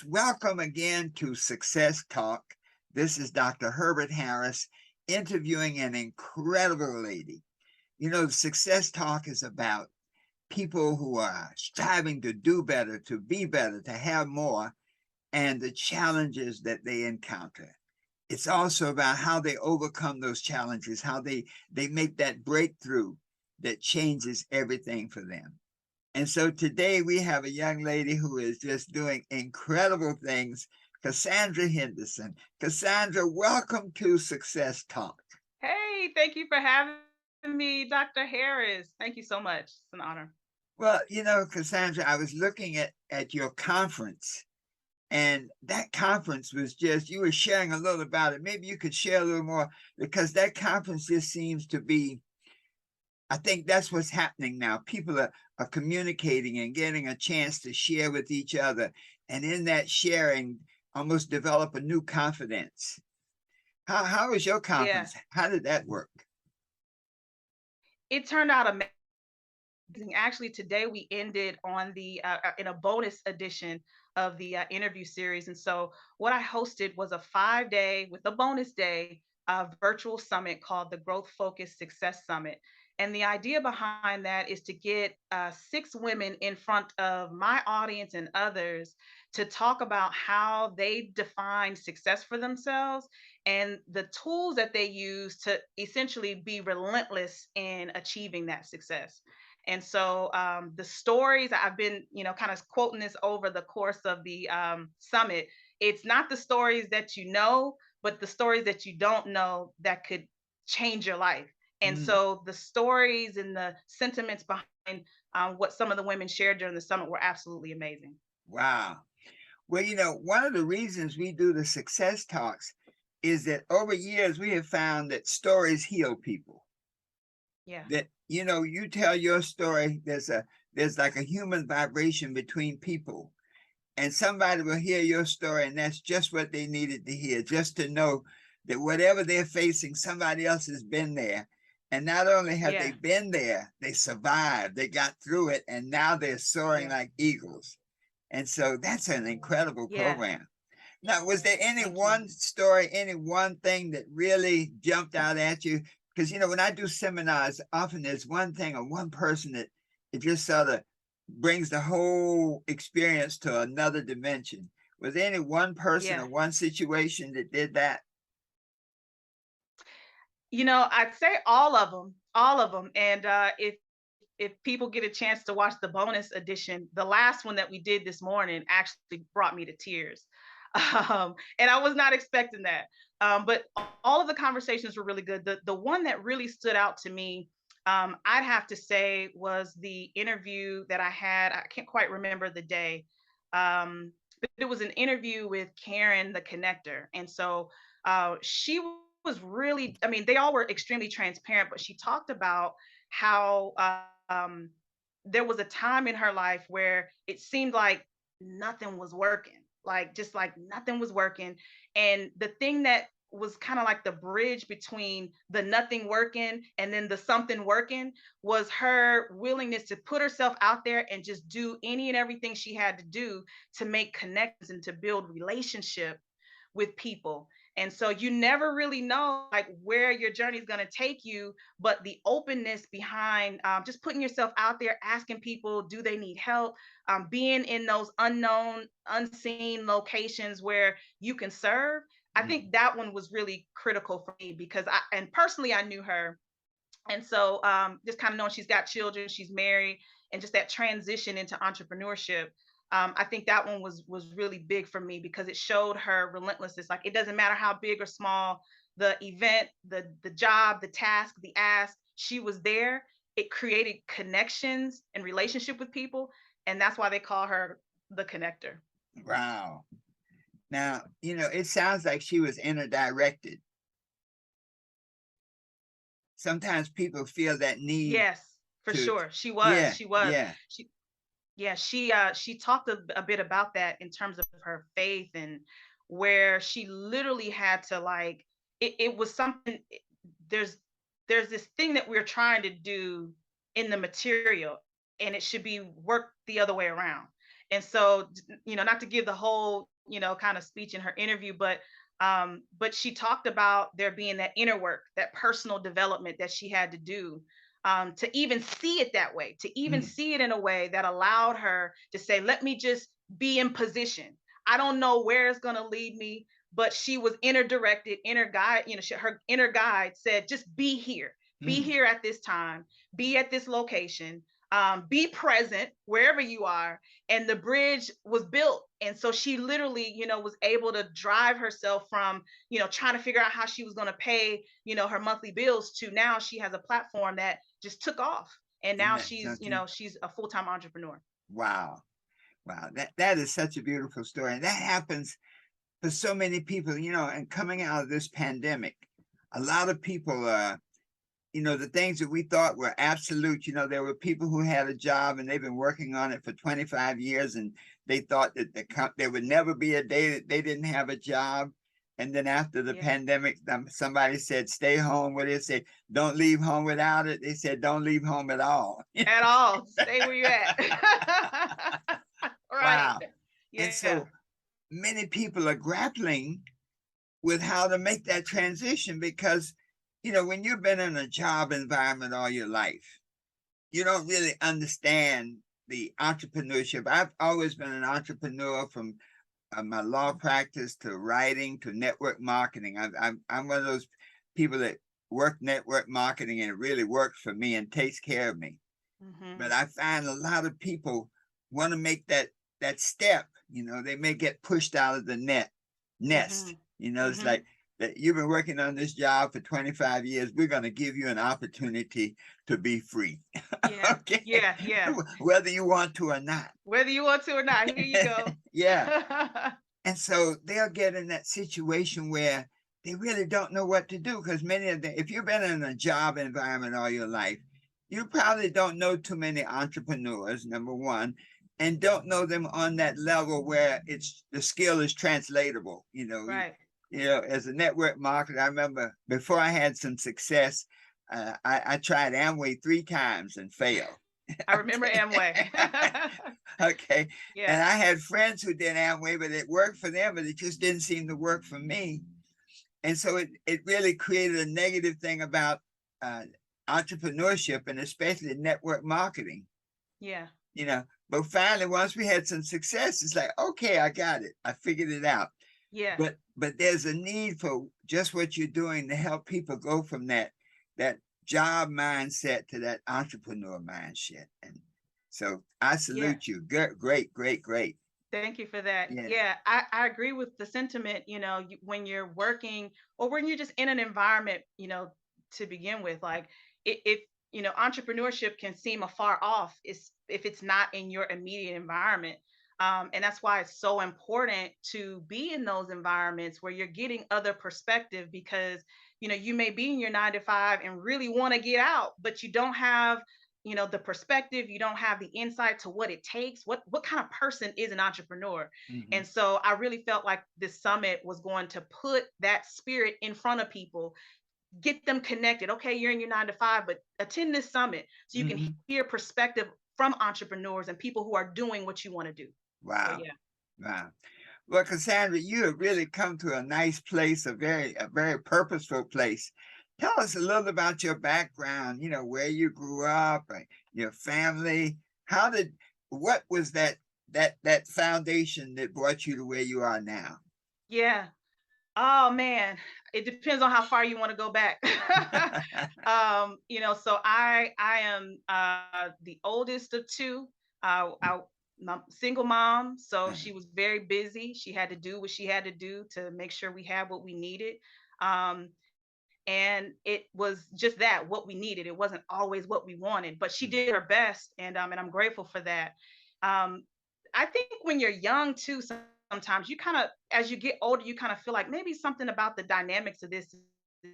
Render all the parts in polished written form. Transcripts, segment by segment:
Welcome again to Success Talk. This is Dr. Herbert Harris interviewing an incredible lady. Success Talk is about people who are striving to do better, to be better, to have more, and the challenges that they encounter. It's also about how they overcome those challenges, how they make that breakthrough that changes everything for them. And so today we have a young lady who is just doing incredible things, Cassandra Henderson. Cassandra, welcome to Success Talk. Hey, thank you for having me, Dr. Harris. Thank you so much. It's an honor. Well, Cassandra, I was looking at your conference, and that conference was just, you were sharing a little about it. Maybe you could share a little more, because that conference just seems to be, I think that's what's happening now. People are communicating and getting a chance to share with each other. And in that sharing, almost develop a new confidence. How was your Yeah, conference? How did that work? it turned out amazing. Actually, today we ended on the in a bonus edition of the interview series, and so what I hosted was a 5-day with a bonus day virtual summit called the Growth Focused Success Summit. And the idea behind that is to get 6 women in front of my audience and others to talk about how they define success for themselves and the tools that they use to essentially be relentless in achieving that success. And so the stories I've been, kind of quoting this over the course of the summit. It's not the stories that you know, but the stories that you don't know that could change your life. And Mm, so the stories and the sentiments behind what some of the women shared during the summit were absolutely amazing. wow. Well, one of the reasons we do the success talks is that over years we have found that stories heal people. Yeah. That you tell your story, there's like a human vibration between people, and somebody will hear your story, and that's just what they needed to hear, just to know that whatever they're facing, somebody else has been there. And not only have they Yeah. been there, they survived, they got through it, and now they're soaring Yeah. like eagles. And so that's an incredible Yeah. program. Now, was there any Thank you. one story, any one thing that really jumped out at you? Because, when I do seminars, often there's one thing or one person that it just sort of brings the whole experience to another dimension. Was there any one person Yeah. or one situation that did that? I'd say all of them. And if people get a chance to watch the bonus edition, the last one that we did this morning actually brought me to tears. And I was not expecting that. But all of the conversations were really good. The one that really stood out to me, I'd have to say, was the interview that I had. I can't quite remember the day, but it was an interview with Karen, the connector. And so she was really, I mean, they all were extremely transparent, but she talked about how there was a time in her life where it seemed like nothing was working, like just like nothing was working. And the thing that was kind of like the bridge between the nothing working and then the something working was her willingness to put herself out there and just do any and everything she had to do to make connections and to build relationship with people. And so you never really know like where your journey is going to take you, but the openness behind just putting yourself out there, asking people, do they need help? Being in those unknown, unseen locations where you can serve. I Mm. think that one was really critical for me because and personally, I knew her. And so just kind of knowing she's got children, she's married, and just that transition into entrepreneurship. I think that one was really big for me because it showed her relentlessness. Like it doesn't matter how big or small the event, the job, the task, the ask, she was there. It created connections and relationship with people, and that's why they call her the connector. Wow. Now, it sounds like she was inner directed. Sometimes people feel that need Yes, for to, sure. She was. yeah, She was. yeah. She Yeah, she talked a bit about that in terms of her faith and where she literally had to like it was something there's there's this thing that we're trying to do in the material and it should be worked the other way around. And so not to give the whole kind of speech in her interview, but she talked about there being that inner work, that personal development that she had to do, to even see it that way, to even Mm, see it in a way that allowed her to say, let me just be in position. I don't know where it's going to lead me, but she was inner directed, inner guide. Her inner guide said, just be mm. here at this time, be at this location, be present wherever you are. And the bridge was built. And so she literally, was able to drive herself from, trying to figure out how she was going to pay, her monthly bills, to now she has a platform that just took off. And Isn't now that something? she's a full-time entrepreneur. Wow. Wow. That is such a beautiful story. And that happens for so many people, and coming out of this pandemic, a lot of people, the things that we thought were absolute, there were people who had a job and they've been working on it for 25 years and they thought that there would never be a day that they didn't have a job. And then after the Yeah. pandemic, somebody said, stay home. What did they say? Don't leave home without it. They said, don't leave home at all. At all. Stay where you're at. Right. Wow. And Yeah. so many people are grappling with how to make that transition because, when you've been in a job environment all your life, you don't really understand the entrepreneurship. I've always been an entrepreneur from my law practice to writing to network marketing. I'm one of those people that work network marketing and it really works for me and takes care of me. But Hmm. I find a lot of people want to make that step. They may get pushed out of the nest. Hmm. It's Hmm. like that you've been working on this job for 25 years. We're going to give you an opportunity to be free. Yeah. Okay. Yeah. Yeah. Whether you want to or not. Whether you want to or not, here you go. Yeah. And so they'll get in that situation where they really don't know what to do because many of them, if you've been in a job environment all your life, you probably don't know too many entrepreneurs, number one, and don't know them on that level where it's the skill is translatable. Right. As a network marketer, I remember before I had some success, I tried Amway 3 times and failed. I remember Okay. Amway. Okay. And Yeah. I had friends who did Amway, but it worked for them, but it just didn't seem to work for me. And so it really created a negative thing about uh, entrepreneurship and especially network marketing, Yeah. you know. But finally, once we had some success, it's like, okay, I got it. I figured it out. Yeah. But there's a need for just what you're doing to help people go from that job mindset to that entrepreneur mindset. And so I Yeah. salute you. Good, great, great, great. Thank you for that. Yeah. Yeah, I agree with the sentiment, when you're working or when you're just in an environment, to begin with, like if, entrepreneurship can seem afar off is if it's not in your immediate environment. And that's why it's so important to be in those environments where you're getting other perspective because, you may be in your 9 to 5 and really want to get out, but you don't have the perspective, you don't have the insight to what it takes, what kind of person is an entrepreneur. Mhm. And so I really felt like this summit was going to put that spirit in front of people, get them connected. Okay, you're in your 9 to 5, but attend this summit so you can Mhm. hear perspective from entrepreneurs and people who are doing what you want to do. So Wow. yeah. Wow. Well, Cassandra, you have really come to a nice place, a very purposeful place. Tell us a little about your background, where you grew up, your family. What was that foundation that brought you to where you are now? Yeah. Oh man, it depends on how far you want to go back. So I am the oldest of two. My single mom, so she was very busy. She had to do what she had to do to make sure we had what we needed. Um, and it was just that what we needed. It wasn't always what we wanted, but she did her best, and I'm grateful for that. Um, I think when you're young too, sometimes you kind of, as you get older, you kind of feel like maybe something about the dynamics of this is,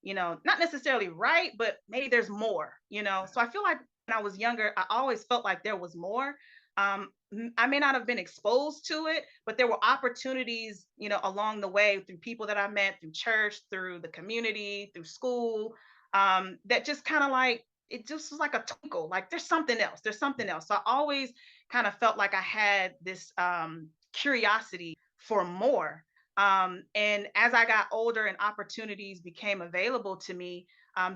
not necessarily right, but maybe there's more. So I feel like when I was younger, I always felt like there was more. I may not have been exposed to it, but there were opportunities, along the way through people that I met, through church, through the community, through school, that just kind of like, it just was like a twinkle, like there's something else. There's something else. So I always, kind of felt like I had this curiosity for more. And as I got older and opportunities became available to me,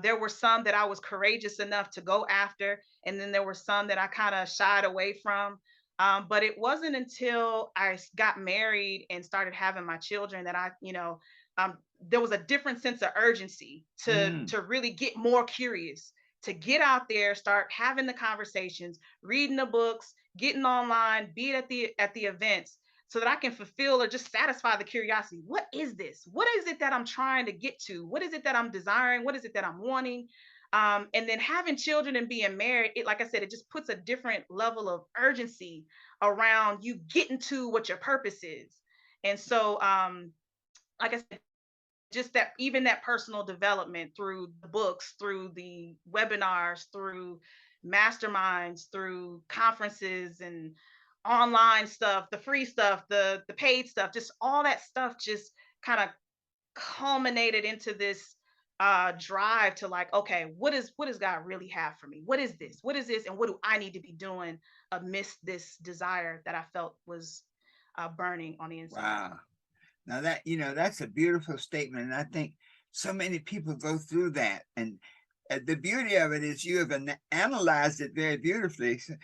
there were some that I was courageous enough to go after, and then there were some that I kind of shied away from. But it wasn't until got married and started having my children that there was a different sense of urgency Mm, to really get more curious, to get out there, start having the conversations, reading the books, getting online, be at the events, so that I can fulfill or just satisfy the curiosity. What is this? What is it that I'm trying to get to? What is it that I'm desiring? What is it that I'm wanting? And then having children and being married, it, like I said, it just puts a different level of urgency around you getting to what your purpose is. And so, like I said, just that, even that personal development through the books, through the webinars, through masterminds, through conferences and online stuff, the free stuff, the paid stuff, just all that stuff just kind of culminated into this drive to like, okay, what does God really have for me? What is this? What is this? And what do I need to be doing amidst this desire that I felt was burning on the inside? wow. Now that, that's a beautiful statement. And I think so many people go through that. And the beauty of it is you have analyzed it very beautifully. So,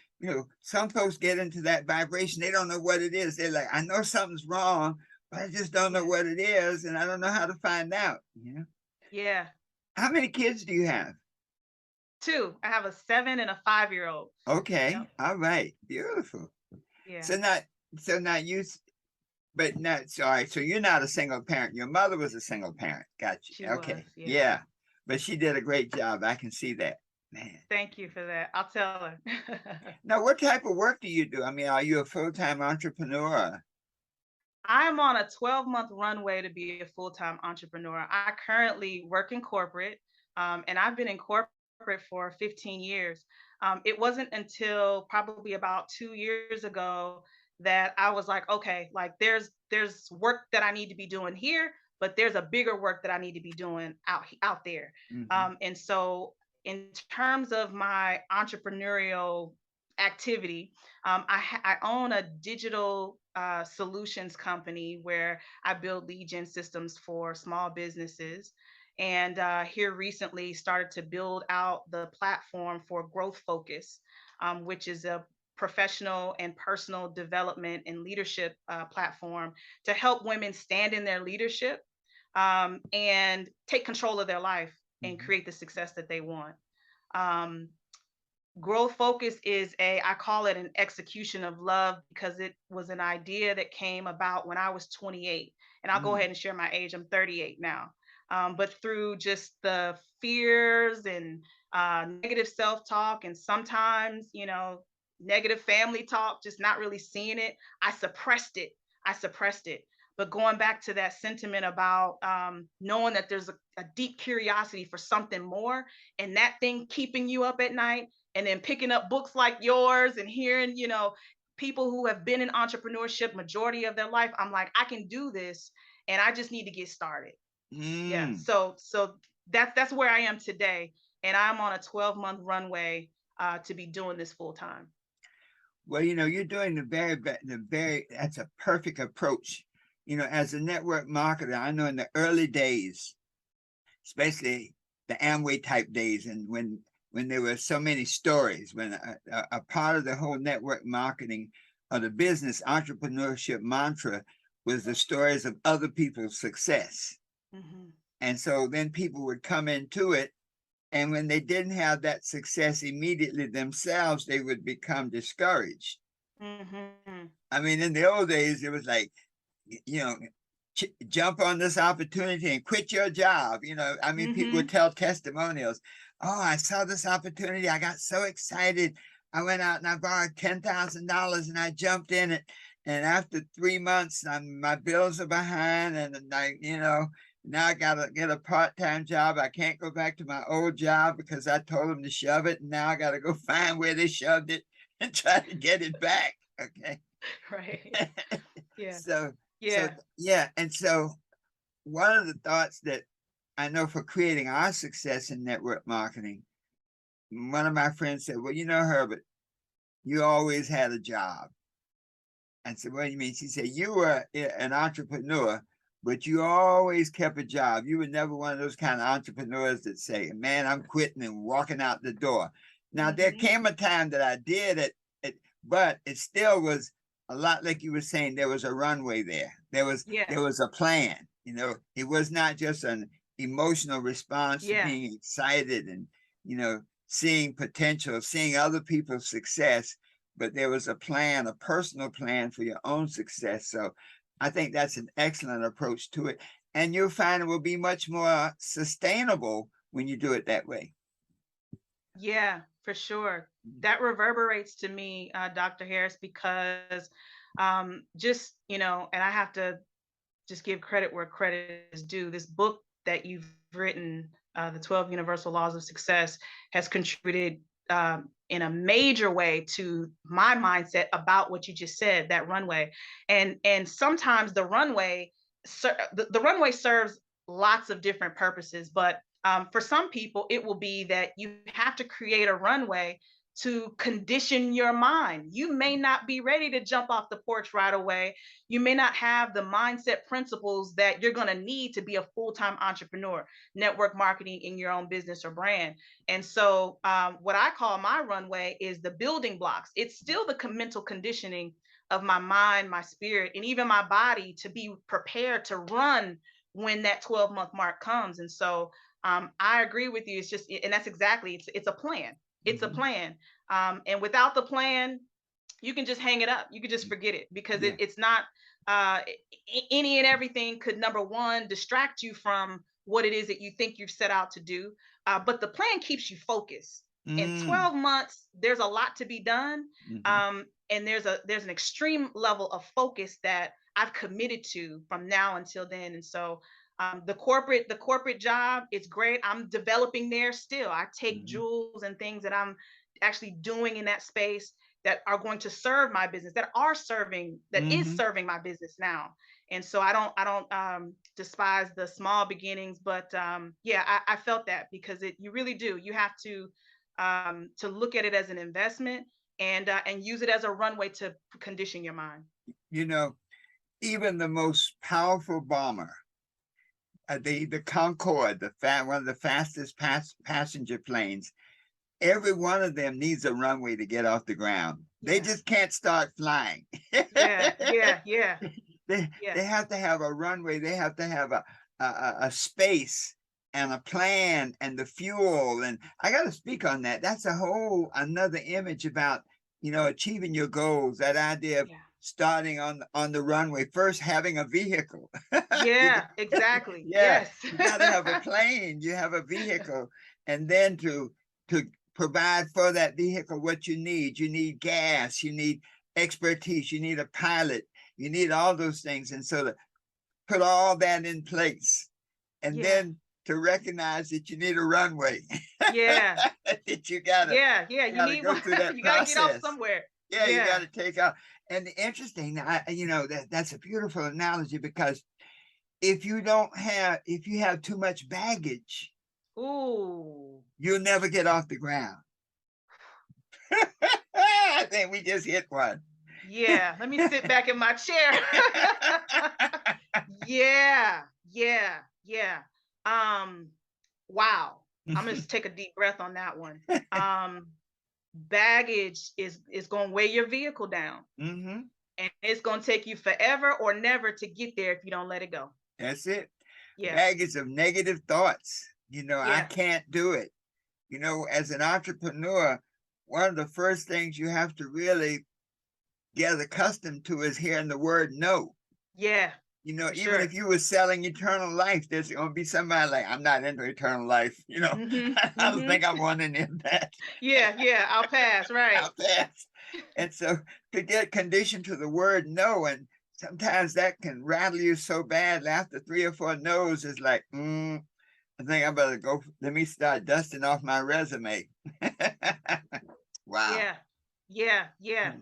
some folks get into that vibration. They don't know what it is. They're like, I know something's wrong, but I just don't know Yeah. what it is. And I don't know how to find out. Yeah. How many kids do you have? Two. I have a 7 and a 5-year-old. Okay. Yep. All right. Beautiful. Yeah. So not, so now you, but not, sorry. So you're not a single parent. Your mother was a single parent. Got She you. was. Okay. Yeah. Yeah. But she did a great job. I can see that. Man. Thank you for that. I'll tell her. Now, what type of work do you do? I mean, are you a full-time entrepreneur? I'm on a 12-month runway to be a full-time entrepreneur. I currently work in corporate, and I've been in corporate for 15 years. It wasn't until probably about 2 years ago that I was like, okay, like there's work that I need to be doing here, but there's a bigger work that I need to be doing out there. Mm-hmm. And so, in terms of my entrepreneurial activity, I own a digital solutions company where I build lead gen systems for small businesses. And here recently started to build out the platform for Growth Focus, which is a professional and personal development and leadership platform to help women stand in their leadership, and take control of their life and Mm-hmm. create the success that they want. Um, Growth Focus is I call it an execution of love, because it was an idea that came about when I was 28. And I'll go Mm. ahead and share my age. I'm 38 now. But through just the fears and negative self-talk, and sometimes, negative family talk, just not really seeing it, I suppressed it. I suppressed it. But going back to that sentiment about knowing that there's a deep curiosity for something more, and that thing keeping you up at night, and then picking up books like yours and hearing, people who have been in entrepreneurship majority of their life, I'm like, I can do this, and I just need to get started. Yeah. Mm. So that's where I am today, and I'm on a 12-month runway to be doing this full time. Well, you're doing that's a perfect approach. As a network marketer, I know in the early days, especially the Amway type days, and when there were so many stories, when a part of the whole network marketing or the business entrepreneurship mantra was the stories of other people's success. Mm-hmm. And so then people would come into it, and when they didn't have that success immediately themselves, they would become discouraged. Mm-hmm. I mean, in the old days, it was like, you know, jump on this opportunity and quit your job. I mean, people would Mm-hmm. tell testimonials. Oh, I saw this opportunity. I got so excited. I went out and I borrowed $10,000 and I jumped in it. And after 3 months, my bills are behind, and now I gotta get a part-time job. I can't go back to my old job because I told them to shove it, and now I gotta go find where they shoved it and try to get it back. Okay. Right. Yeah. so so Yeah. yeah, and so one of the thoughts that I know for creating our success in network marketing, one of my friends said, well, Herbert, you always had a job. I said, what do you mean? She said, you were an entrepreneur, but you always kept a job. You were never one of those kind of entrepreneurs that say, man, I'm quitting and walking out the door. Now, there Hmm. came a time that I did but it still was a lot like you were saying, there was a runway there. Yeah, there was a plan. It was not just an emotional response to yeah, being excited and, seeing potential, seeing other people's success, but there was a plan, a personal plan for your own success. So I think that's an excellent approach to it. And you'll find it will be much more sustainable when you do it that way. yeah, for sure. That reverberates to me, Dr. Harris, because just, and I have to just give credit where credit is due. This book that you've written, The 12 Universal Laws of Success, has contributed in a major way to my mindset about what you just said, that runway. And sometimes the runway serves lots of different purposes, but for some people, it will be that you have to create a runway to condition your mind. You may not be ready to jump off the porch right away. You may not have the mindset principles that you're going to need to be a full-time entrepreneur, network marketing in your own business or brand. And so what I call my runway is the building blocks. It's still the mental conditioning of my mind, my spirit, and even my body to be prepared to run when that 12-month mark comes. And so I agree with you. It's just, and that's exactly, it's a plan. It's a Mm-hmm. plan. And without the plan, you can just hang it up. You can just forget it, because Yeah. it's not uh, any and everything could, number one, distract you from what it is that you think you've set out to do. But the plan keeps you focused. In Mm. 12 months, there's a lot to be done. Mm-hmm. And there's an extreme level of focus that I've committed to from now until then. And so the corporate job, it's great. I'm developing there still. I take Mm-hmm. jewels and things that I'm actually doing in that space that are going to serve my business, that is Mm-hmm. serving my business now. And so I don't despise the small beginnings, but yeah, I felt that, because you really do. You have to look at it as an investment, and use it as a runway to condition your mind. You know, even the most powerful bomber, the Concorde, one of the fastest passenger planes, every one of them needs a runway to get off the ground. They Yeah, just can't start flying. yeah, yeah, yeah, they yeah, they have to have a runway. They have to have a space and a plan and the fuel. And I got to speak on that. That's a whole another image about achieving your goals. That idea of yeah, starting on the runway first, having a vehicle. you, yeah, exactly. yeah, Yes. you got to have a plane. You have a vehicle, and then to provide for that vehicle what you need. You need gas. You need expertise. You need a pilot. You need all those things. And so to put all that in place and Yeah, then to recognize that you need a runway, yeah, that you gotta yeah, yeah. you You gotta need go one. through that You got to get off process. somewhere. Yeah, you Yeah. gotta take out. And interesting, that's a beautiful analogy, because if you have too much baggage, Ooh. you'll never get off the ground. I think we just hit one. Yeah. Let me sit back in my chair. Yeah. Yeah. Yeah. Um, wow. I'm gonna just take a deep breath on that one. Um, Baggage is gonna weigh your vehicle down, Hmm. and it's gonna take you forever or never to get there if you don't let it go. That's it. Yeah. Baggage of negative thoughts. I Yeah. can't do it. As an entrepreneur, one of the first things you have to really get accustomed to is hearing the word no. Yeah. For Even if sure. you were selling eternal life, there's going to be somebody like, I'm not into eternal life. Mm-hmm. I don't think Mm-hmm. I want any of that. Yeah. Yeah. I'll pass. Right. I'll pass. And so to get conditioned to the word no, and sometimes that can rattle you so bad after three or four no's, is like, I think I better go. Let me start dusting off my resume. Wow. Yeah. Yeah. Yeah. Hmm.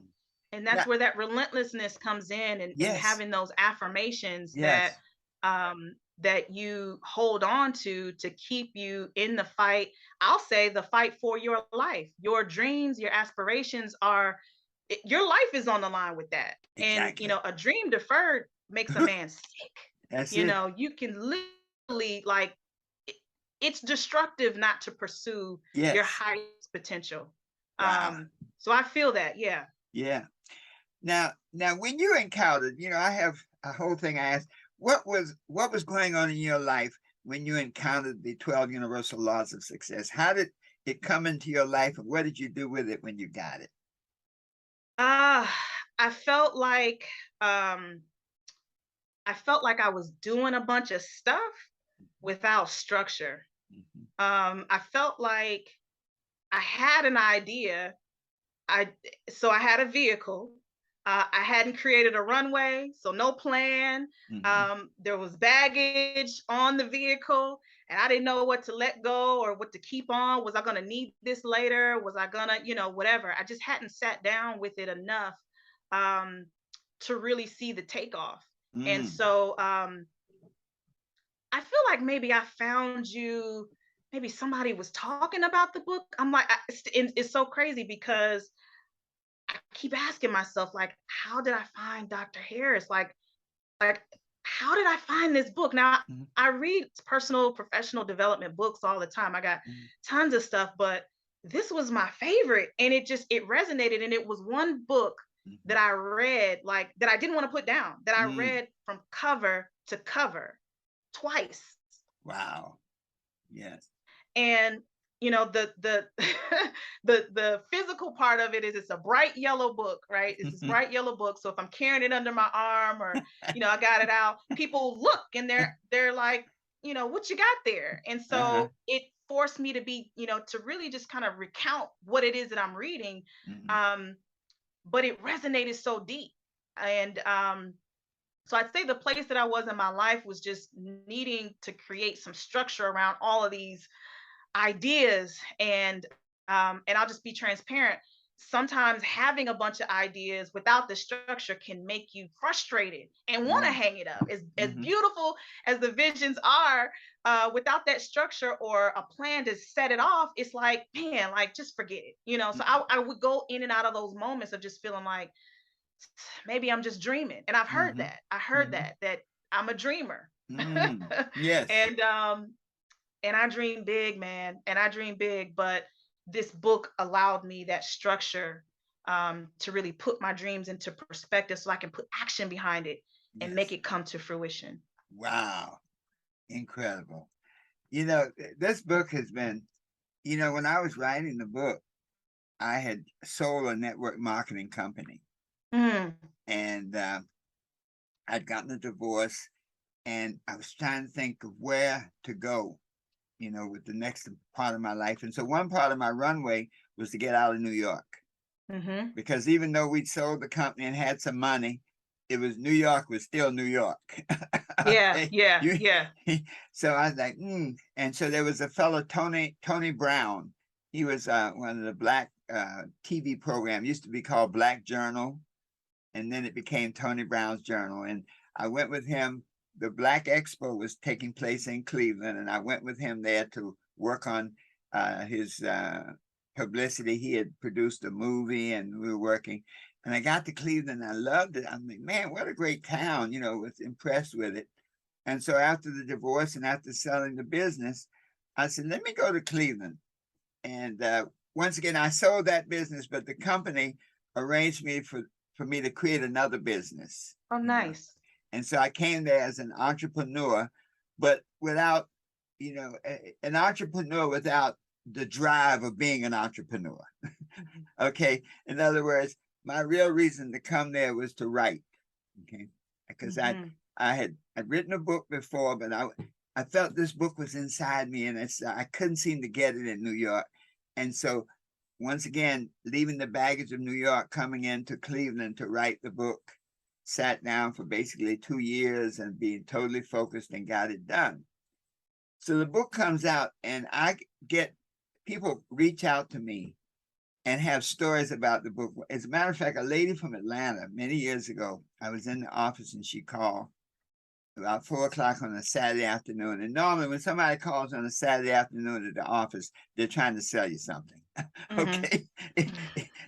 And that's Now, where that relentlessness comes in, and yes, having those affirmations yes. that you hold on to keep you in the fight. I'll say the fight for your life. Your dreams, your aspirations are your life is on the line with that. And, Exactly. a dream deferred makes a man sick. That's it. You can literally, like, it, it's destructive not to pursue your Yes. highest potential. Wow. So I feel that, yeah. Yeah. Now, when you encountered, I have a whole thing I asked. What was going on in your life when you encountered the 12 universal laws of success? How did it come into your life, and what did you do with it when you got it? Uh, I felt like um I felt like I was doing a bunch of stuff without structure. Mhm. I felt like I had an idea. I So I had a vehicle. I hadn't created a runway, so no plan. Mhm. There was baggage on the vehicle, and I didn't know what to let go or what to keep on. Was I going to need this later? Was I gonna, whatever? I just hadn't sat down with it enough um, to really see the takeoff. And Mm. so I feel like maybe I found you. Maybe somebody was talking about the book. I'm like, it's so crazy because I keep asking myself, like, how did I find Dr. Harris? Like, how did I find this book? Now, Mhm. I read personal, professional development books all the time. I got Mhm. tons of stuff, but this was my favorite, and it resonated. And it was one book Mhm. that I read, like, that I didn't want to put down. That I Mm. read from cover to cover twice. Wow. Yes. And the the physical part of it is it's a bright yellow book, right? It's this bright yellow book, so if I'm carrying it under my arm, or I got it out, people look and they're like, what you got there? And Uh-huh. so it forced me to be, to really just kind of recount what it is that I'm reading. Mhm. um but it resonated so deep. And so I'd say the place that I was in my life was just needing to create some structure around all of these ideas. And I'll just be transparent. Sometimes having a bunch of ideas without the structure can make you frustrated and want to Mm. hang it up. As Mhm. beautiful as the visions are, without that structure or a plan to set it off, it's like, man, like, just forget it. So Mm. I would go in and out of those moments of just feeling like maybe I'm just dreaming. And I've heard Mhm. that. I heard Mhm. that I'm a dreamer. Mm. Yes. and and I dream big, man. And I dream big, but this book allowed me that structure, to really put my dreams into perspective so I can put action behind it and make Yes. it come to fruition. Wow. Incredible. This book has been, when I was writing the book, I had sold a network marketing company, Mm, and I'd gotten a divorce, and I was trying to think of where to go, with the next part of my life. And so one part of my runway was to get out of New York, hmm. because even though we'd sold the company and had some money, it was New York was still New York. Yeah, Okay, yeah, you. yeah. So I was like, and so there was a fellow Tony Brown. He was one of the black TV program, used to be called Black Journal, and then it became Tony Brown's Journal. And I went with him. The Black Expo was taking place in Cleveland, and I went with him there to work on his publicity. He had produced a movie, and we were working. And I got to Cleveland, and I loved it. I'm like, man, what a great town! Was impressed with it. And so after the divorce and after selling the business, I said, let me go to Cleveland. And once again, I sold that business, but the company arranged me for me to create another business, Oh, nice. And so I came there as an entrepreneur, but without, an entrepreneur without the drive of being an entrepreneur. Okay. In other words, my real reason to come there was to write. Okay. Because Hmm. I'd written a book before, but I felt this book was inside me, and I couldn't seem to get it in New York. And so once again, leaving the baggage of New York, coming into Cleveland to write the book, sat down for basically 2 years and being totally focused and got it done. So the book comes out, and I get people reach out to me and have stories about the book. As a matter of fact, a lady from Atlanta many years ago, I was in the office and she called about 4 o'clock on a Saturday afternoon. And normally when somebody calls on a Saturday afternoon at the office, they're trying to sell you something. Hmm. Okay.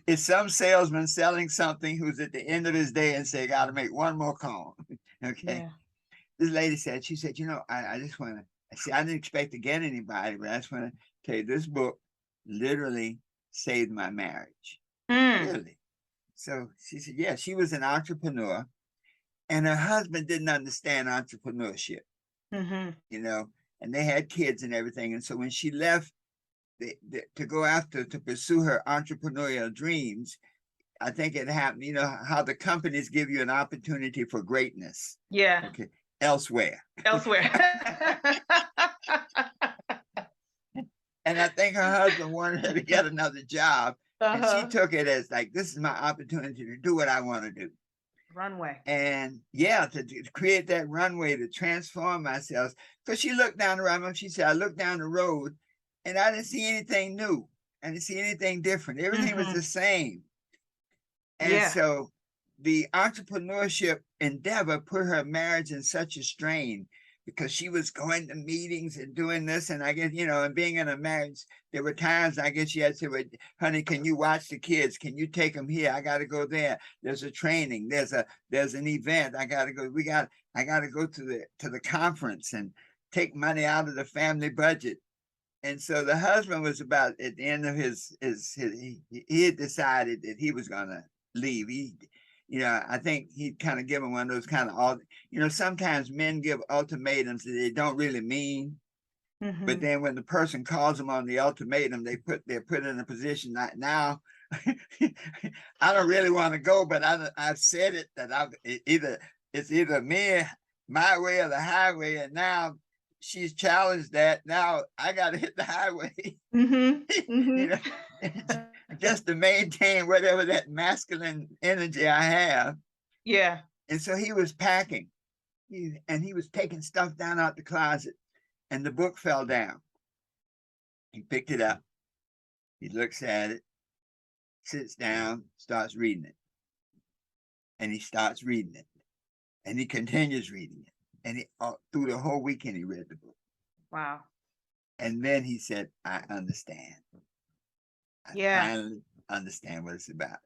It's some salesman selling something who's at the end of his day and say, got to make one more call. Okay. Yeah. This lady said, she said, I just want to, I see, I didn't expect to get anybody, but I just want to tell you, this book literally saved my marriage. Mm. Really. So she said, yeah, she was an entrepreneur and her husband didn't understand entrepreneurship, Mm-hmm. and they had kids and everything. And so when she left to go after, to pursue her entrepreneurial dreams, I think it happened, how the companies give you an opportunity for greatness. Yeah. Okay. Elsewhere. Elsewhere. And I think her husband wanted her to get another job. And she took it as like, this is my opportunity to do what I want to do. Runway. And yeah, to create that runway, to transform myself. Because she looked down the road, she said, I looked down the road and I didn't see anything new. I didn't see anything different. Everything was the same. And so the entrepreneurship endeavor put her marriage in such a strain because she was going to meetings and doing this. And I guess, and being in a marriage, there were times I guess she had to say, well, honey, can you watch the kids? Can you take them here? I got to go there. There's a training. There's an event. I got to go. I got to go to the conference and take money out of the family budget. And so the husband was about at the end of he had decided that he was going to leave. I think he'd kind of given one of those kind of, sometimes men give ultimatums that they don't really mean. Mm-hmm. But then when the person calls them on the ultimatum, they're put in a position that now I don't really want to go, but I've said it that it's either me, my way or the highway. And now she's challenged that. Now I got to hit the highway. Mm-hmm. Mm-hmm. Just to maintain whatever that masculine energy I have. Yeah. And so he was packing and he was taking stuff down out the closet and the book fell down. He picked it up. He looks at it, sits down, starts reading it. And he starts reading it and he continues reading it. And through the whole weekend, he read the book. Wow. And then he said, I understand. I finally understand what it's about.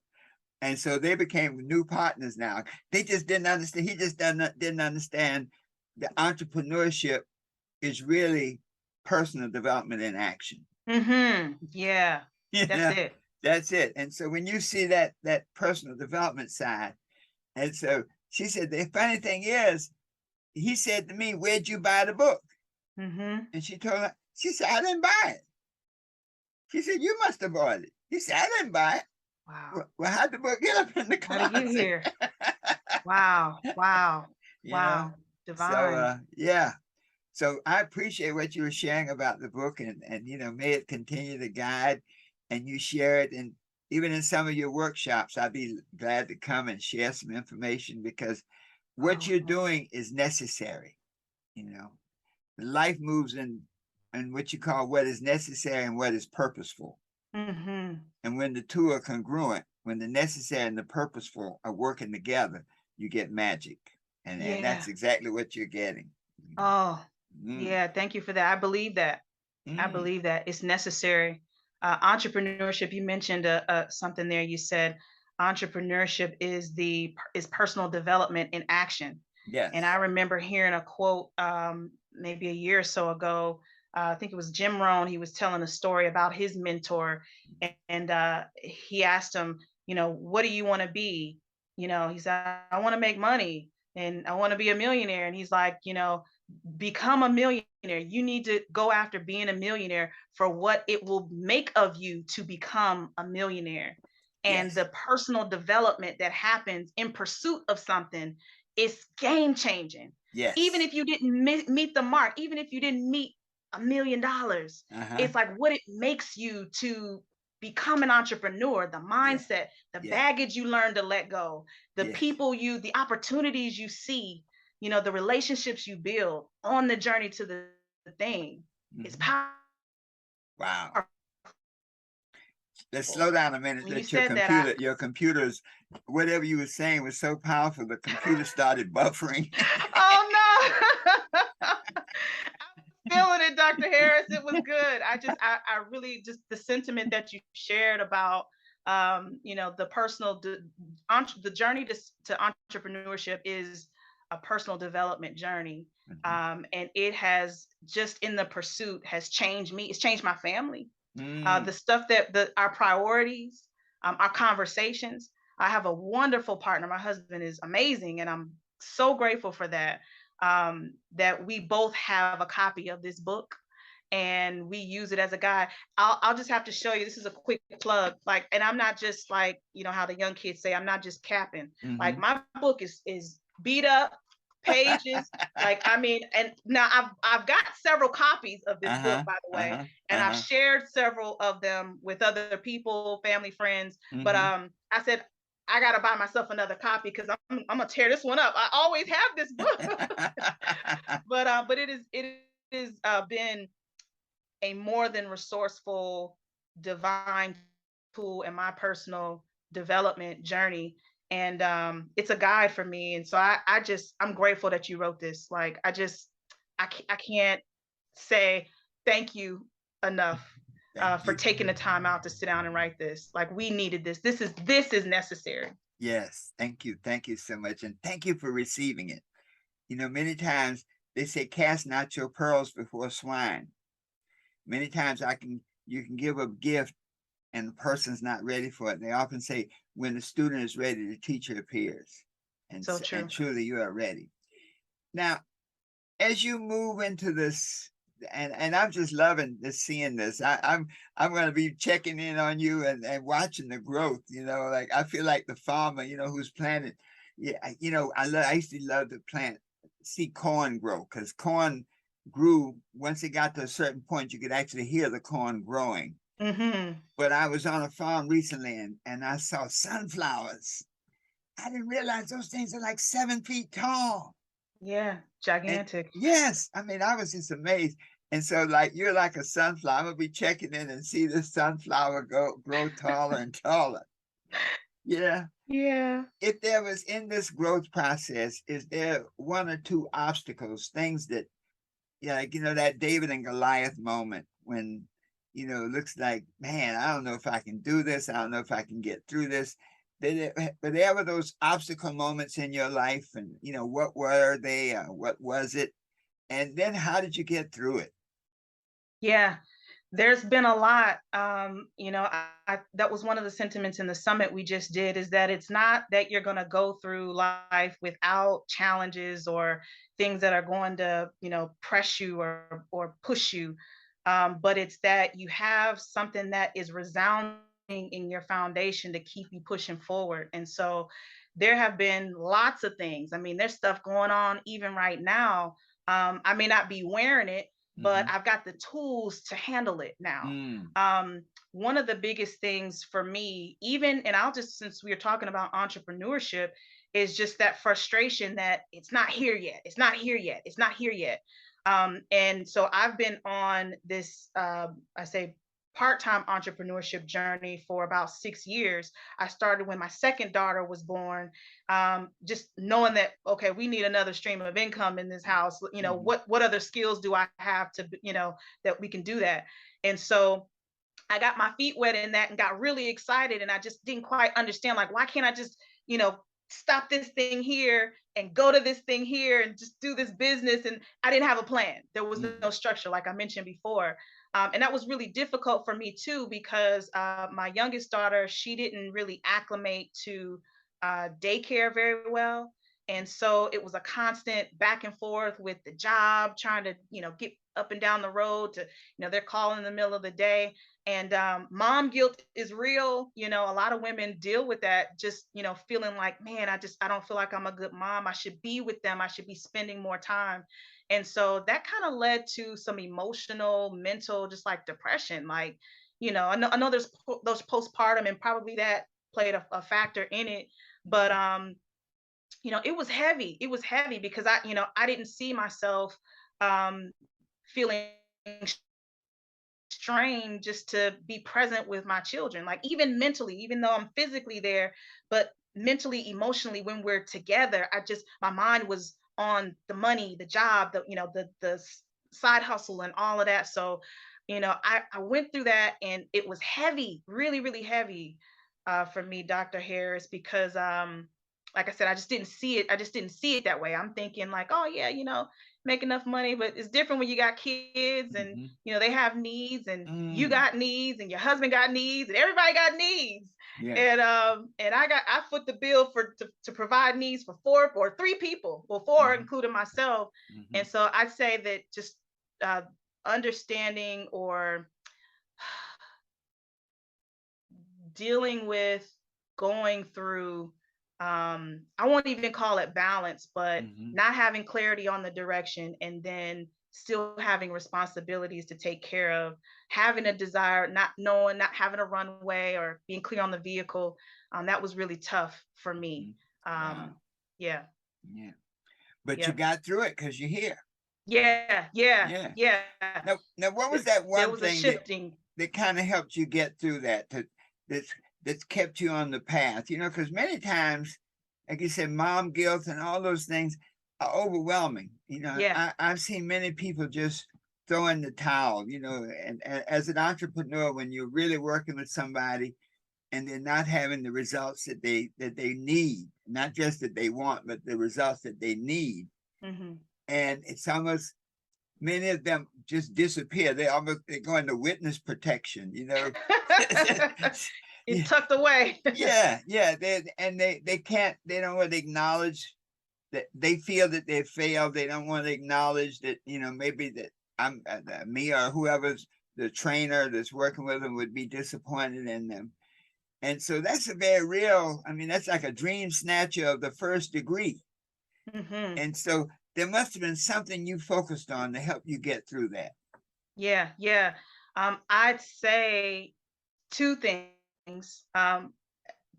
And so they became new partners now. They just didn't understand. He just didn't understand that entrepreneurship is really personal development in action. Mm-hmm. Yeah. That's it. That's it. And so when you see that personal development side, and so she said, the funny thing is, he said to me, where'd you buy the book? Mm-hmm. And she told her, she said, I didn't buy it. She said, you must have bought it. He said, I didn't buy it. Wow. Well, how'd the book get up in the closet? How did you hear? Wow. Wow. Wow. Divine. So, So I appreciate what you were sharing about the book and may it continue to guide and you share it. And even in some of your workshops, I'd be glad to come and share some information because what you're doing is necessary. Life moves in what you call what is necessary and what is purposeful. Mm-hmm. And when the two are congruent, when the necessary and the purposeful are working together, you get magic. And that's exactly what you're getting. Oh, yeah. Thank you for that. I believe that. I believe that it's necessary. Entrepreneurship, you mentioned something there. You said entrepreneurship is personal development in action. Yes. And I remember hearing a quote maybe a year or so ago. I think it was Jim Rohn. He was telling a story about his mentor, and he asked him, what do you want to be? He said, I want to make money and I want to be a millionaire. And he's like, become a millionaire. You need to go after being a millionaire for what it will make of you to become a millionaire. And the personal development that happens in pursuit of something is game changing. Yes. Even if you didn't meet the mark, even if you didn't meet $1 million, it's like what it makes you to become an entrepreneur, the mindset, the baggage you learn to let go, the people the opportunities you see, the relationships you build on the journey to the thing. It's powerful. Wow. Let's slow down a minute. Your computer's, whatever you were saying was so powerful, the computer started buffering. Oh no. I'm feeling it, Dr. Harris. It was good. I really just the sentiment that you shared about The the journey to entrepreneurship is a personal development journey. Mhm. And it has, just in the pursuit, has changed me. It's changed my family. Mm. The stuff that our priorities, our conversations. I have a wonderful partner. My husband is amazing, and I'm so grateful for that. That we both have a copy of this book, and we use it as a guide. I'll just have to show you. This is a quick plug. Like, and I'm not just like, how the young kids say, I'm not just capping. Like, Mhm. my book is beat up pages. Like, I mean, and now I've got several copies of this book, Uh-huh, by the way, uh-huh, and I've uh-huh. shared several of them with other people, family, friends. But Mhm. I said I gotta buy myself another copy because I'm gonna tear this one up. I always have this book. But it is been a more than resourceful, divine tool in my personal development journey. And it's a guide for me. And so I'm grateful that you wrote this. Like, I can't say thank you enough Thank for you. taking the time out to sit down and write this. Like, we needed this. This is necessary. Yes, thank you. Thank you so much, and thank you for receiving it. Many times they say, "Cast not your pearls before swine." Many times you can give a gift and the person's not ready for it. They often say, "When the student is ready, the teacher appears," So and true. truly you are ready. Now, as you move into this, and I'm just loving this, seeing this. I'm going to be checking in on you and watching the growth. Like I feel like the farmer, who's planted. Yeah, I used to love to see corn grow, because corn grew once it got to a certain point. You could actually hear the corn growing. Hmm. But I was on a farm recently, and I saw sunflowers. I didn't realize those things are like 7 feet tall. Yeah, And gigantic. yes, I mean, I was just amazed. And so, like, you're like a sunflower. I'm gonna be checking in and see the sunflower grow taller and taller. Yeah. Yeah. If there was, in this growth process, is there one or two obstacles, things that, yeah, like, that David and Goliath moment when, it looks like, man, I don't know if I can do this. I don't know if I can get through this. Were there ever those obstacle moments in your life? And, what were they? What was it? And then how did you get through it? Yeah. There's been a lot. That was one of the sentiments in the summit we just did, is that it's not that you're going to go through life without challenges or things that are going to, press you or push you. But it's that you have something that is resounding in your foundation to keep you pushing forward. And so there have been lots of things. I mean, there's stuff going on even right now. I may not be wearing it, but Mhm. I've got the tools to handle it now. Mm. One of the biggest things for me, even, and I'll just, since we are talking about entrepreneurship, is just that frustration that it's not here yet. It's not here yet. It's not here yet. And so I've been on this, I say, part-time entrepreneurship journey for about 6 years. I started when my second daughter was born, just knowing that, okay, we need another stream of income in this house. Mhm. What other skills do I have to, that we can do that. And so I got my feet wet in that and got really excited. And I just didn't quite understand, like, why can't I just, stop this thing here and go to this thing here and just do this business? And I didn't have a plan. There was no Mhm. structure, like I mentioned before. And that was really difficult for me too, because my youngest daughter, she didn't really acclimate to daycare very well. And so it was a constant back and forth with the job, trying to, get up and down the road to, they're calling in the middle of the day. And mom guilt is real. A lot of women deal with that, just, feeling like, man, I don't feel like I'm a good mom. I should be with them. I should be spending more time. And so that kind of led to some emotional, mental, just like depression. Like, I know there's those postpartum, and probably that played a factor in it. But Mhm. it was heavy. It was heavy because I didn't see myself um feeling strain just to be present with my children, like, even mentally, even though I'm physically there, but mentally, emotionally, when we're together, my mind was on the money, the job, the side hustle and all of that. So I went through that, and it was heavy, really, really heavy. for me, Dr. Harris, because like I said, I just didn't see it. I just didn't see it that way. I'm thinking like, oh yeah, make enough money, but it's different when you got kids and Mhm. they have needs and you Mm. got needs and your husband got needs and everybody got needs. Yeah. And I foot the bill to provide needs for four or three people, well, four Mhm. including myself. And Mhm. so I'd say that just uh, understanding or dealing with going through I won't even call it balance, but Mhm. not having clarity on the direction and then still having responsibilities to take care of, having a desire, not knowing, not having a runway or being clear on the vehicle. That was really tough for me. Mhm. Um, Wow. yeah, Yeah. But you yeah, got through it because you're here. yeah, yeah, Yeah. yeah. Now, what was There, that there one was a thing shifting. that kind of helped you get through that's that's kept you on the path? Because many times, like you said, mom guilt and all those things are overwhelming. Yeah. I've seen many people just throw in the towel. And as an entrepreneur, when you're really working with somebody and they're not having the results that they need, not just that they want, but the results that they need, Hmm. and it's almost many of them just disappear. They go into witness protection. It's Yeah, tucked away. yeah. They can't. They don't want to acknowledge that they feel that they failed. They don't want to acknowledge that maybe that I'm me or whoever's the trainer that's working with them would be disappointed in them. And so that's a very real. I mean, that's like a dream snatcher of the first degree. Hmm. And so there must have been something you focused on to help you get through that. Yeah, yeah. I'd say two things,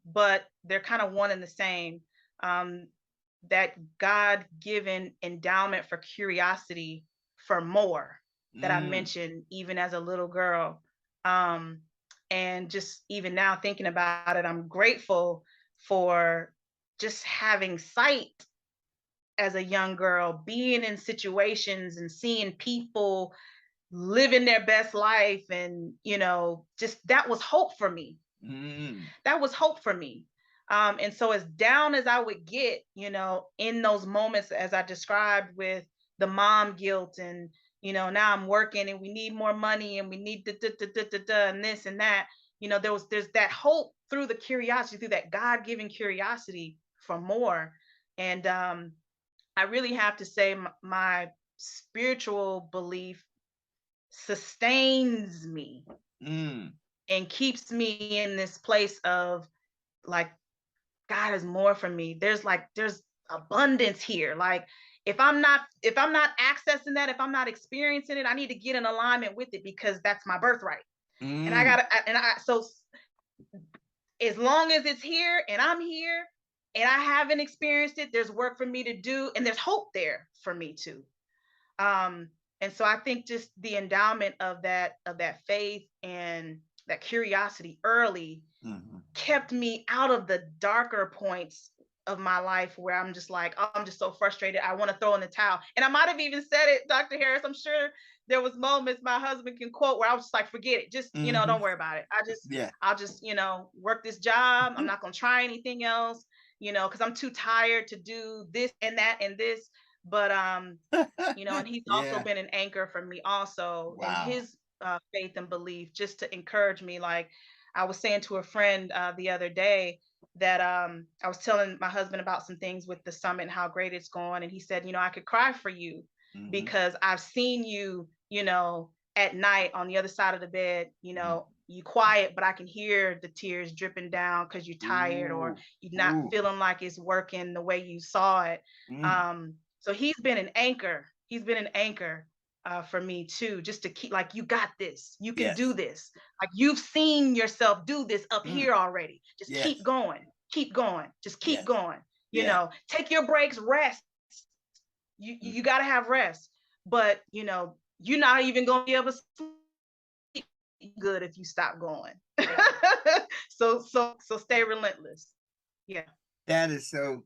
but they're kind of one and the same. Um, that God-given endowment for curiosity for more that I Mm, mentioned even as a little girl. Um, and just even now thinking about it, I'm grateful for just having sight as a young girl, being in situations and seeing people living their best life. And just that was hope for me. mm, That was hope for me. And so as down as I would get, in those moments as I described with the mom guilt and now I'm working and we need more money and we need and this and that. There's that hope through the curiosity, through that God-given curiosity for more. And I really have to say my spiritual belief sustains me mm. and keeps me in this place of like God is more for me. There's abundance here. Like if I'm not accessing that, if I'm not experiencing it, I need to get in alignment with it because that's my birthright. And I Mm. gotta and I so as long as it's here and I'm here and I haven't experienced it, there's work for me to do and there's hope there for me too. Um, and so I think just the endowment of that faith and that curiosity early Mhm. kept me out of the darker points of my life where I'm just like, oh, I'm just so frustrated. I want to throw in the towel. And I might have even said it, Dr. Harris. I'm sure there was moments my husband can quote where I was just like, forget it. Just, Mhm. don't worry about it. Yeah. I'll just, work this job. I'm not going to try anything else, because I'm too tired to do this and that and this. But and he's also Yeah. been an anchor for me also in Wow. his faith and belief, just to encourage me. Like I was saying to a friend the other day that I was telling my husband about some things with the summit and how great it's going, and he said, I could cry for you Mhm. because I've seen you, at night on the other side of the bed, Mm. you quiet, but I can hear the tears dripping down because you're tired or Ooh. you're not Ooh. feeling like it's working the way you saw it. Mm. So he's been an anchor. He's been an anchor for me too, just to keep like, you got this, you can do Yes. this. Like you've seen yourself do this up Mm. here already. Just Yes. keep going, just keep Yes. going. Yeah. Take your breaks, rest. You Mhm. got to have rest, but you're not even gonna be able to sleep good if you stop going. So stay relentless. Yeah. That is so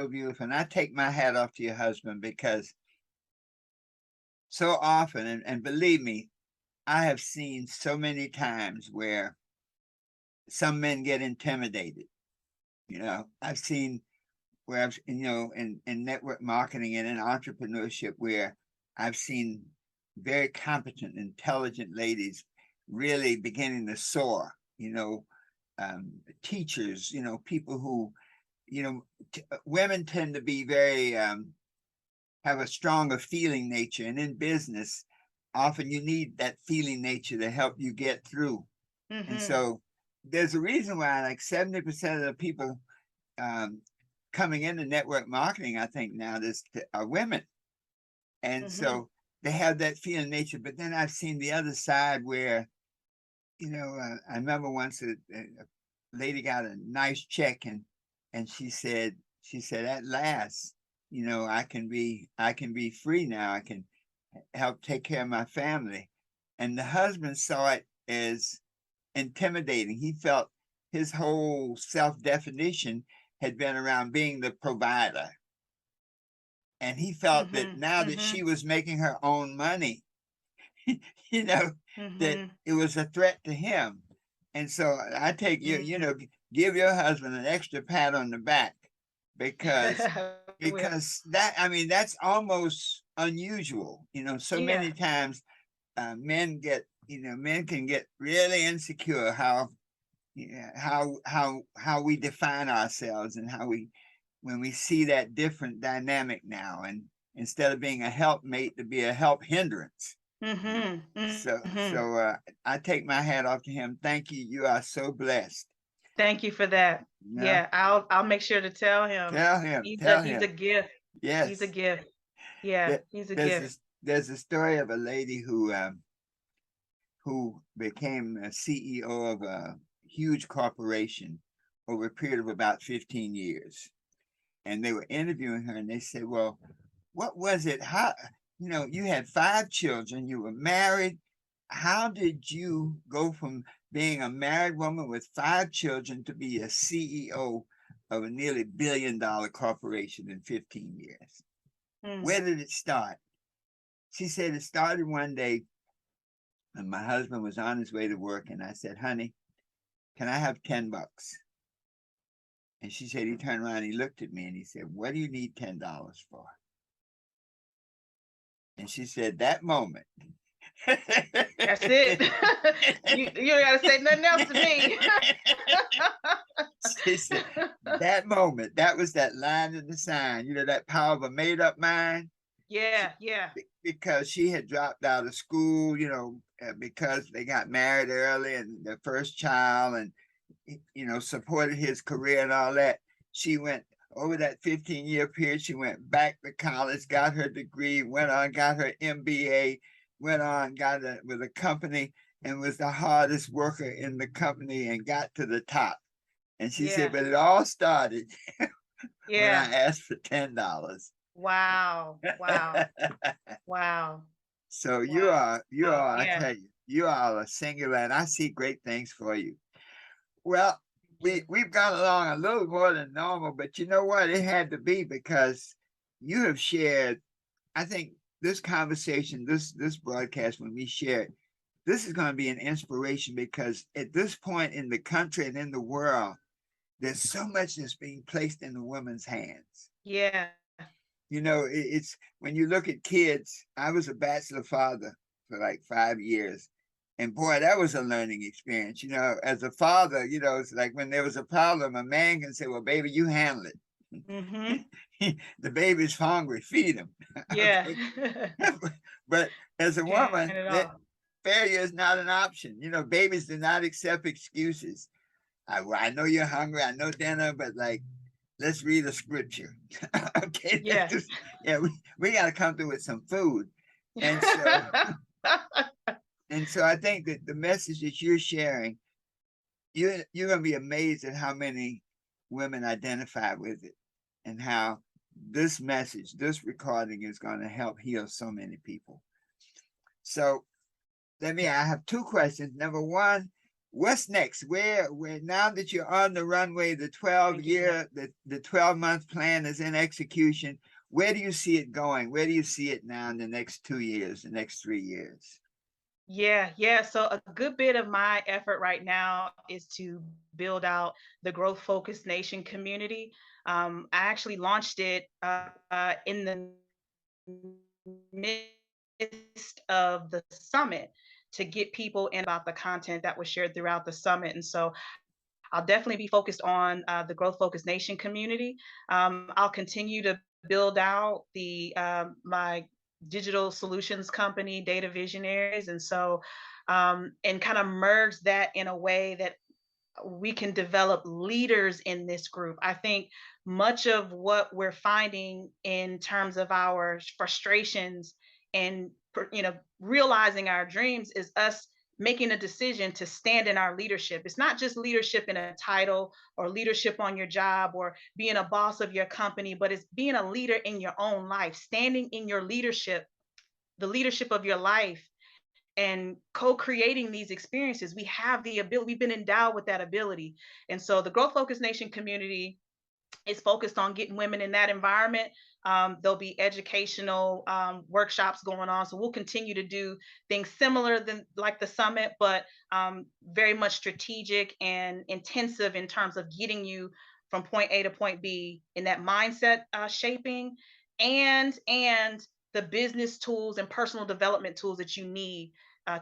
beautiful. And I take my hat off to your husband because so often, and believe me, I have seen so many times where some men get intimidated. I've seen where in network marketing and in entrepreneurship, where I've seen very competent, intelligent ladies really beginning to soar, teachers, people who, women tend to be very, have a stronger feeling nature. And in business, often you need that feeling nature to help you get through. And so there's a reason why like 70% of the people coming into network marketing, I think now are women. And so they have that feeling nature. But then I've seen the other side where, I remember once a lady got a nice check and she said, at last, I can be free now. I can help take care of my family. And the husband saw it as intimidating. He felt his whole self-definition had been around being the provider. And he felt that now that she was making her own money, that it was a threat to him. And so I take you, give your husband an extra pat on the back, because that's almost unusual. So many times men can get really insecure how we define ourselves, and when we see that different dynamic now, and instead of being a helpmate, to be a help hindrance. So I take my hat off to him. Thank you. You are so blessed. Thank you for that. Yeah, I'll make sure to tell him. He's a gift. Yes. He's a gift. Yeah, he's a gift. There's a story of a lady who became a CEO of a huge corporation over a period of about 15 years. And they were interviewing her, and they said, well, what was it? How, you had 5 children, you were married. How did you go from being a married woman with 5 children to be a CEO of a nearly $1 billion corporation in 15 years? Where did it start? She said it started one day, and my husband was on his way to work, and I said, honey, can I have $10? And she said, he turned around, he looked at me, and he said, what do you need $10 for? And she said, that moment. That's it. you don't got to say nothing else to me. She said, that moment, that was that line in the sign, that power of a made-up mind. Yeah. Because she had dropped out of school, because they got married early, and their first child, and supported his career and all that. She went over that 15-year period. She went back to college, got her degree, went on, got her MBA, went on, got it with a company, and was the hardest worker in the company, and got to the top. And she said, but it all started when I asked for $10. Wow. So you are, I tell you, you are a singular, and I see great things for you. Well, we've gone along a little more than normal, but you know what? It had to be, because you have shared, I think this conversation, this broadcast, when we share it, this is going to be an inspiration, because at this point in the country and in the world, there's so much that's being placed in the woman's hands. Yeah. It's when you look at kids. I was a bachelor father for like 5 years. And boy, that was a learning experience. As a father, it's like when there was a problem, a man can say, well, baby, you handle it. The baby's hungry, feed him. Yeah. But as a woman, failure is not an option. Babies do not accept excuses. I know you're hungry. I know dinner, but let's read a scripture. Okay. Yeah. We got to come through with some food. And so I think that the message that you're sharing, you're going to be amazed at how many women identify with it, and how this message, this recording, is going to help heal so many people. So I have 2 questions. Number one, what's next? Where now that you're on the runway, the 12-month plan is in execution. Where do you see it going? Where do you see it now in the next 2 years, the next 3 years? Yeah, yeah. So a good bit of my effort right now is to build out the Growth Focused Nation community. I actually launched it in the midst of the summit to get people in about the content that was shared throughout the summit. And so I'll definitely be focused on the Growth Focused Nation community. I'll continue to build out the my digital solutions company, Data Visionaries, and so and kind of merge that in a way that we can develop leaders in this group. I think much of what we're finding in terms of our frustrations and realizing our dreams is us making a decision to stand in our leadership. It's not just leadership in a title or leadership on your job or being a boss of your company, but it's being a leader in your own life, standing in your leadership, the leadership of your life, and co-creating these experiences. We have the ability, we've been endowed with that ability. And so the Growth Focus Nation community is focused on getting women in that environment. There'll be educational workshops going on. So we'll continue to do things similar than like the summit, but very much strategic and intensive in terms of getting you from point A to point B in that mindset shaping and the business tools and personal development tools that you need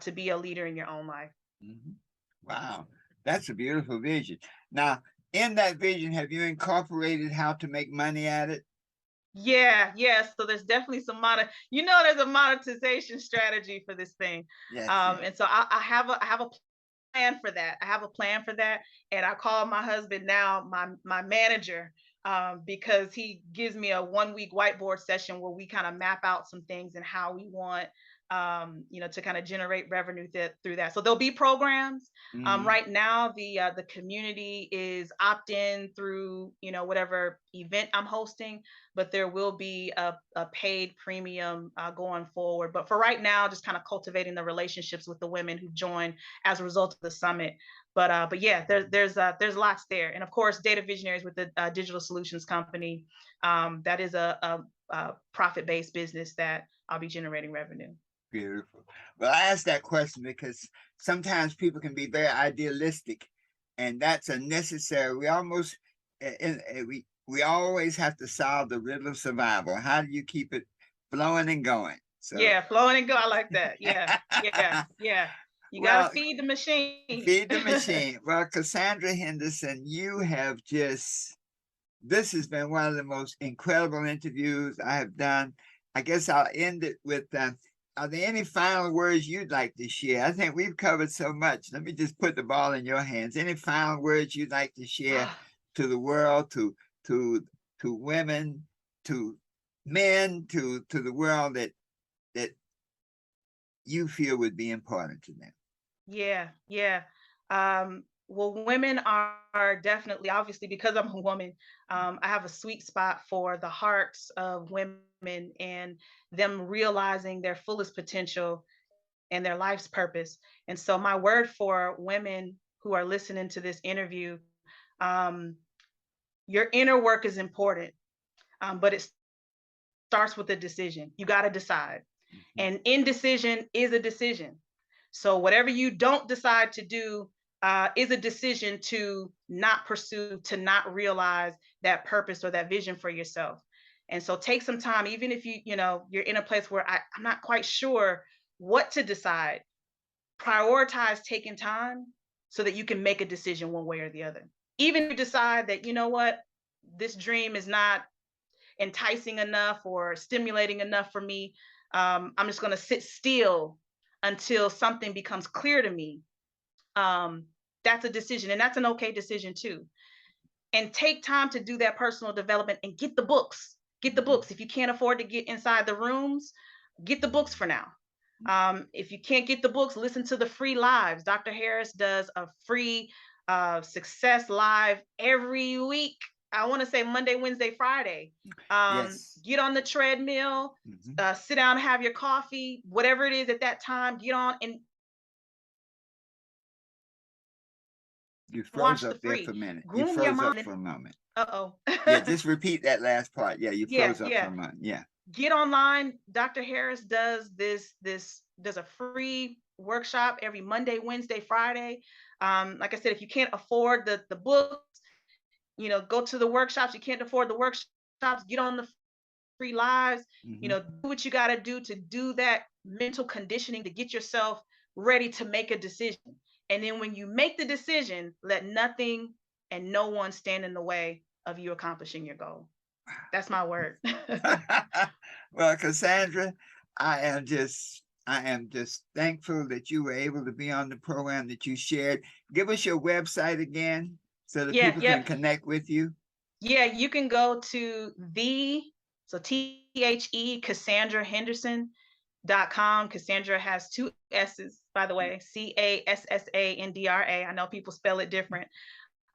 to be a leader in your own life. Mhm. Wow, that's a beautiful vision. Now, in that vision, have you incorporated how to make money at it? Yeah, yeah. So there's definitely some there's a monetization strategy for this thing. Yes, yes. And so I have a plan for that. I have a plan for that. And I call my husband now my manager, because he gives me a 1 week whiteboard session where we kind of map out some things and how we want to kind of generate revenue through that. So there'll be programs. Mhm. Right now, the community is opt in through whatever event I'm hosting, but there will be a paid premium going forward. But for right now, just kind of cultivating the relationships with the women who joined as a result of the summit. But yeah, there's lots there, and of course, Data Visionaries with the digital solutions company. That is a profit based business that I'll be generating revenue. Beautiful. Well, I asked that question because sometimes people can be very idealistic, and that's a necessary. We almost, we always have to solve the riddle of survival. How do you keep it flowing and going? So, Yeah, flowing and go. I like that. Yeah, yeah, yeah. You got to well, feed the machine. feed the machine. Well, Cassandra Henderson, you have just, this has been one of the most incredible interviews I have done. I guess I'll end it with are there any final words you'd like to share? I think we've covered so much. Let me just put the ball in your hands. Any final words you'd like to share to the world, to to women, to men, to the world that you feel would be important to them? Yeah, yeah. Well, women are definitely, obviously, because I'm a woman, I have a sweet spot for the hearts of women and them realizing their fullest potential and their life's purpose. And so, my word for women who are listening to this interview, um, your inner work is important, but it starts with a decision. You got to decide. Mhm. And indecision is a decision. So whatever you don't decide to do is a decision to not pursue, to not realize that purpose or that vision for yourself. And so take some time, even if you're in a place where I'm not quite sure what to decide. Prioritize taking time so that you can make a decision one way or the other. Even if you decide that what, this dream is not enticing enough or stimulating enough for me. I'm just going to sit still until something becomes clear to me. Um, that's a decision, and that's an okay decision too. And take time to do that personal development and get the books. Get the Mhm. books. If you can't afford to get inside the rooms, get the books for now. If you can't get the books, listen to the free lives. Dr. Harris does a free success live every week. I want to say Monday, Wednesday, Friday. Yes. Get on the treadmill, Mhm. sit down, have your coffee, whatever it is at that time. Get on and You froze watch the up there for free. a minute. You Groom your froze up mind. for a moment. Uh Yeah, oh. just repeat that last part. Yeah, you Yeah, froze up for yeah. a moment. Yeah. Get online. Dr. Harris does a free workshop every Monday, Wednesday, Friday. Like I said, if you can't afford the books, go to the workshops. You can't afford the workshops, get on the free lives, Mhm. do what you got to do that mental conditioning to get yourself ready to make a decision. And then when you make the decision, let nothing and no one stand in the way of you accomplishing your goal. That's my word. Well, Cassandra, I am just thankful that you were able to be on the program, that you shared. Give us your website again so that Yeah, people can yep. connect with you. Yeah, you can go to Cassandra Henderson.com. Cassandra has two S's, by the way, Cassandra. I know people spell it different,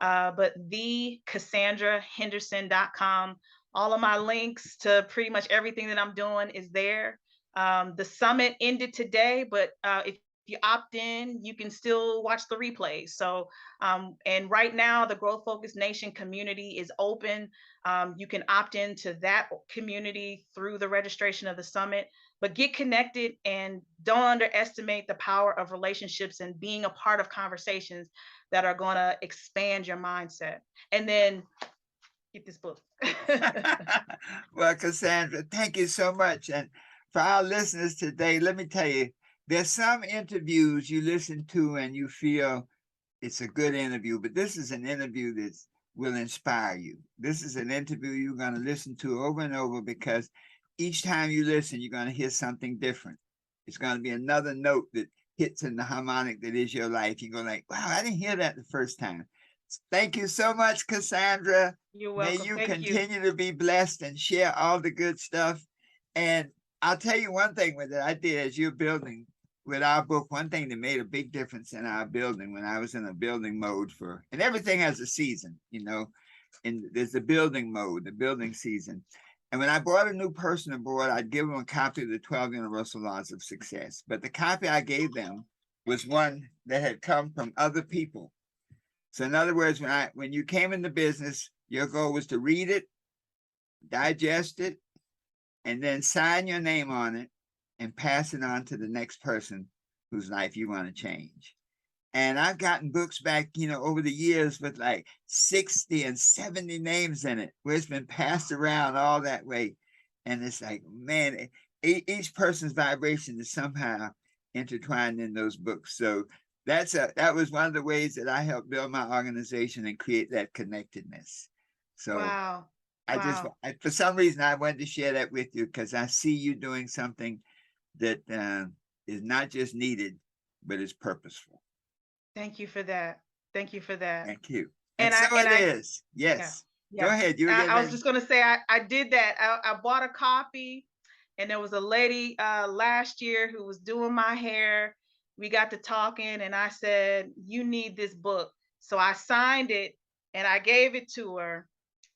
but Henderson.com. All of my links to pretty much everything that I'm doing is there. The summit ended today, but if you opt in, you can still watch the replays. So, and right now, the Growth Focus Nation community is open. You can opt into that community through the registration of the summit, but get connected and don't underestimate the power of relationships and being a part of conversations that are going to expand your mindset. And then get this book. Well, Cassandra, thank you so much. And for our listeners today, let me tell you, there's some interviews you listen to and you feel it's a good interview, but this is an interview that will inspire you. This is an interview you're going to listen to over and over because each time you listen, you're going to hear something different. It's going to be another note that hits in the harmonic that is your life. You go like, wow, I didn't hear that the first time. Thank you so much, Cassandra. You're May welcome. you Thank you. continue to be blessed and share all the good stuff. And I'll tell you one thing with it, I did as you're building with our book, one thing that made a big difference in our building when I was in a building mode and everything has a season, and there's the building mode, the building season. And when I brought a new person aboard, I'd give them a copy of the 12 Universal Laws of Success. But the copy I gave them was one that had come from other people. So in other words, when you came into business, your goal was to read it, digest it, and then sign your name on it and pass it on to the next person whose life you want to change. And I've gotten books back, over the years with like 60 and 70 names in it, where it's been passed around all that way. And it's like, man, each person's vibration is somehow intertwined in those books. So that was one of the ways that I helped build my organization and create that connectedness. So Wow. wow. For some reason, I wanted to share that with you because I see you doing something that is not just needed, but is purposeful. Thank you for that. Thank you for that. Thank you. And And so it I, is. yeah, Yes. Go yeah. ahead. You were getting I was ready. just going to say, I did that. I bought a copy, and there was a lady last year who was doing my hair. We got to talking, and I said, "You need this book." So I signed it and I gave it to her,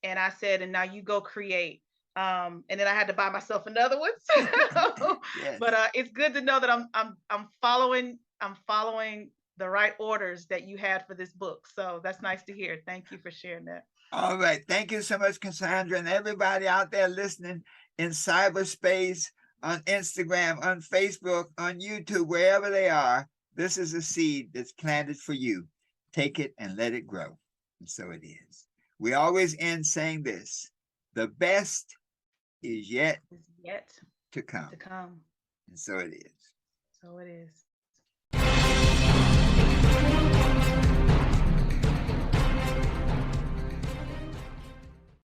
and I said, "And now you go create." And then I had to buy myself another one. Yes. But it's good to know that I'm following the right orders that you had for this book. So that's nice to hear. Thank you for sharing that. All right. Thank you so much, Cassandra, and everybody out there listening in cyberspace, on Instagram, on Facebook, on YouTube, wherever they are. This is a seed that's planted for you. Take it and let it grow. And so it is. We always end saying this: the best is yet Is yet to come. to come. And so it is. So it is.